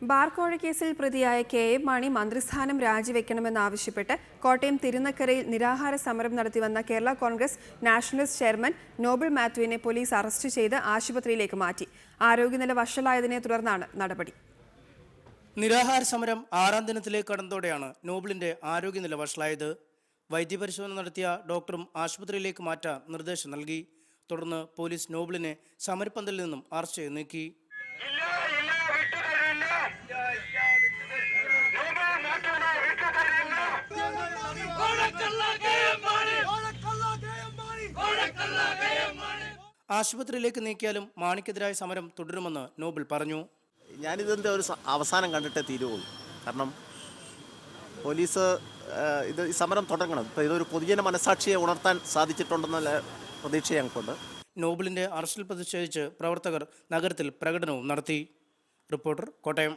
ബാർക്കോഴ കേസിൽ പ്രതിയായ കെ.എം. മാണി മന്ത്രിസ്ഥാനം രാജിവെക്കണമെന്നാവശ്യപ്പെട്ട് കോട്ടയം തിരുനക്കരയിൽ നിരാഹാര സമരം നടത്തിവന്ന കേരള കോൺഗ്രസ് നാഷണലിസ്റ്റ് ചെയർമാൻ നോബിൾ മാത്യുവിനെ പോലീസ് അറസ്റ്റ് ചെയ്ത് ആശുപത്രിയിലേക്ക് മാറ്റി. ആരോഗ്യനില വഷളായതിനെ തുടർന്നാണ് നടപടി. നിരാഹാര സമരം 6ാം ദിനത്തിലേക്ക് കടന്നതോടെയാണ് നോബിളിന്റെ ആരോഗ്യനില വഷളായത്. വൈദ്യപരിശോധന നടത്തിയ ഡോക്ടറും ആശുപത്രിയിലേക്ക് മാറ്റാൻ നിർദ്ദേശം നൽകി. തുടർന്ന് പോലീസ് നോബിളിനെ സമരപ്പന്തലിൽ നിന്നും അറസ്റ്റ് ചെയ്ത് നീക്കി. ആശുപത്രിയിലേക്ക് നീക്കിയാലും മാണിക്കെതിരായ സമരം തുടരുമെന്ന് നോബിൾ പറഞ്ഞു. ഞാനിതിൻ്റെ ഒരു അവസാനം കണ്ടിട്ടേ തീരുവുള്ളൂ. കാരണം പോലീസ് ഈ സമരം തുടങ്ങണം. ഇപ്പോൾ ഇതൊരു പൊതുജന മനസാക്ഷിയെ ഉണർത്താൻ സാധിച്ചിട്ടുണ്ടെന്നുള്ള പ്രതീക്ഷ ഞങ്ങൾക്കുണ്ട്. നോബിളിന്റെ അറസ്റ്റിൽ പ്രതിഷേധിച്ച് പ്രവർത്തകർ നഗരത്തിൽ പ്രകടനവും നടത്തി. റിപ്പോർട്ടർ, കോട്ടയം.